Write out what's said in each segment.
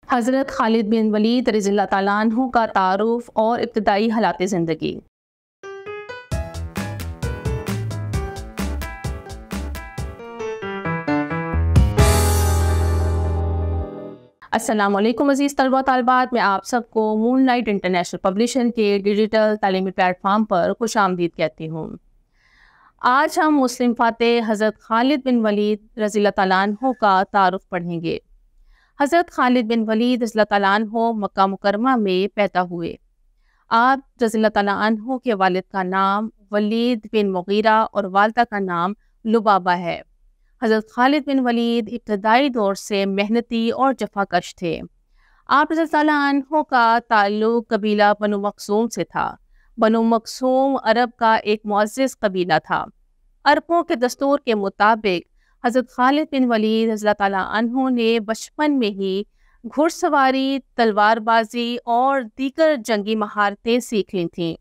हज़रत खालिद बिन वलीद रज़ियल्लाहु ताला अन्हु का तारुफ़ और इब्तिदाई हालात ज़िंदगी। अस्सलामु अलैकुम अज़ीज़ तलबा तालिबात, मैं आप सबको मूनलाइट इंटरनेशनल पब्लिशर के डिजिटल तालीमी प्लेटफॉर्म पर खुशामदीद कहती हूँ। आज हम मुस्लिम फ़ातेह हज़रत खालिद बिन वलीद रज़ियल्लाहु ताला अन्हु का तारुफ़ पढ़ेंगे। हज़रत खालिद बिन वलीद रज़ियल्लाहु ताला अन्हु मक्का मुकरमा में पैदा हुए। आप रज़ियल्लाहु ताला अन्हु के वालिद का नाम वलीद बिन मुगीरा और वालिदा का नाम लुबाबा है। हज़रत खालिद बिन वलीद इब्तदाई दौर से मेहनती और जफाकश थे। आप रज़ियल्लाहु ताला अन्हु का ताल्लुक़ कबीला बनु मखसूम से था। बनु मखसूम अरब का एक मुअज़्ज़िज़ कबीला था। अरबों के दस्तूर के मुताबिक हज़रत खालिद बिन वलीद रज़ियल्लाहु ताला अन्हु ने बचपन में ही घुड़सवारी, तलवारबाजी और दीगर जंगी महारतें सीख ली थीं।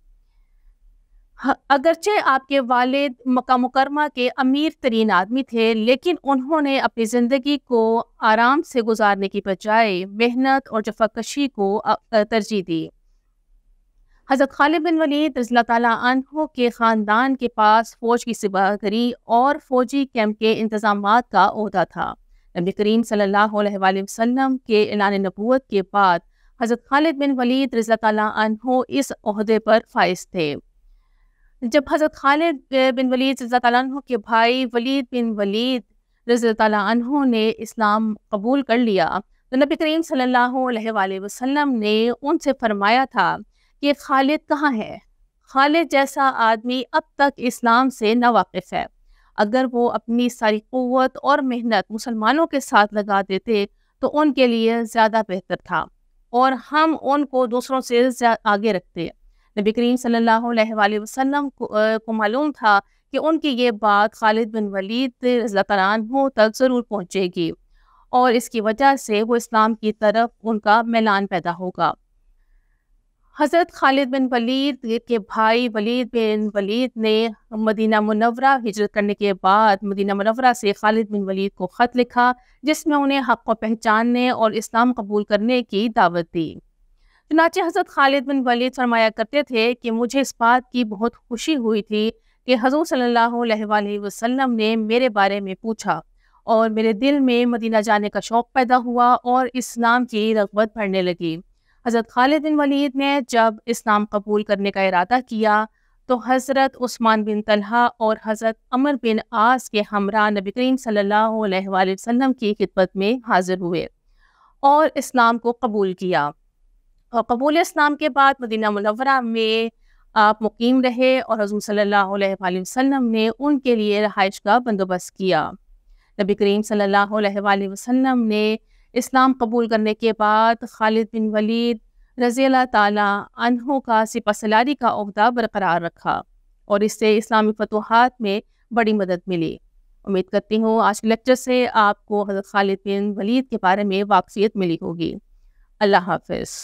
अगरचे आपके वालिद मक्का मुकरमा के अमीर तरीन आदमी थे, लेकिन उन्होंने अपनी ज़िंदगी को आराम से गुजारने की बजाय मेहनत और जफाकशी को तरजीह दी। हज़रत खालिद बिन वलीद रज़ियल्लाहु ताला अन्हु के ख़ानदान के पास फ़ौज की सिपाहगरी और फ़ौजी कैंप के इंतज़ामात का ओहदा था। नबी करीम सल्लल्लाहु अलैहि वसल्लम के ऐलान नबूवत के बाद हज़रत खालिद बिन वलीद रज़ियल्लाहु ताला अन्हु इस ओहदे पर फाइज़ थे। जब हज़रत खालिद बिन वलीद रज़ियल्लाहु ताला अन्हु के भाई वलीद बिन वलीद रज़ियल्लाहु ताला अन्हु ने इस्लाम कबूल कर लिया, तो नबी करीम सल्लल्लाहु अलैहि वसल्लम ने उनसे फरमाया था कि खालिद कहाँ है। खालिद जैसा आदमी अब तक इस्लाम से नावाकिफ़ है। अगर वो अपनी सारी क़ुव्वत और मेहनत मुसलमानों के साथ लगा देते तो उनके लिए ज़्यादा बेहतर था और हम उनको दूसरों से आगे रखते। नबी करीम सल्लल्लाहु अलैहि वसल्लम को मालूम था कि उनकी ये बात खालिद बिन वलीद रज़ियल्लाहु ताला अन्हु तक ज़रूर पहुँचेगी और इसकी वजह से वो इस्लाम की तरफ उनका मैलान पैदा होगा। हज़रत खालिद बिन वलीद के भाई वलीद बिन वलीद ने मदीना मुनव्वरा हिजरत करने के बाद मदीना मुनव्वरा से खालिद बिन वलीद को ख़त लिखा, जिसमें उन्हें हक़ को पहचानने और इस्लाम कबूल करने की दावत दी। चुनांचे हज़रत खालिद बिन वलीद फरमाया करते थे कि मुझे इस बात की बहुत खुशी हुई थी कि हज़ूर सल्लल्लाहु अलैहि वसल्लम ने मेरे बारे में पूछा और मेरे दिल में मदीना जाने का शौक़ पैदा हुआ और इस्लाम की रग़बत बढ़ने लगी। हज़रत खालिद बिन वलीद ने जब इस्लाम कबूल करने का इरादा किया तो हज़रत उस्मान बिन तलहा और हज़रत अमर बिन आस के हमरा नबी करीम सल्लल्लाहु अलैहि वसल्लम की खिदमत में हाज़िर हुए और इस्लाम को कबूल किया। और कबूल इस्लाम के बाद मदीना मुनव्वरा में आप मुकीम रहे और हज़ूर सल्लल्लाहु अलैहि वसल्लम ने उनके लिए रहाइश का बंदोबस्त किया। नबी करीम सल्लल्लाहु अलैहि वसल्लम ने इस्लाम कबूल करने के बाद खालिद बिन वलीद रज़ियल्लाहु ताला अन्हु का सिपहसालारी का ओहदा बरकरार रखा और इससे इस्लामी फतूहात में बड़ी मदद मिली। उम्मीद करती हूँ आज के लेक्चर से आपको हज़रत खालिद बिन वलीद के बारे में वाक़फ़ियत मिली होगी। अल्लाह हाफ़िज़।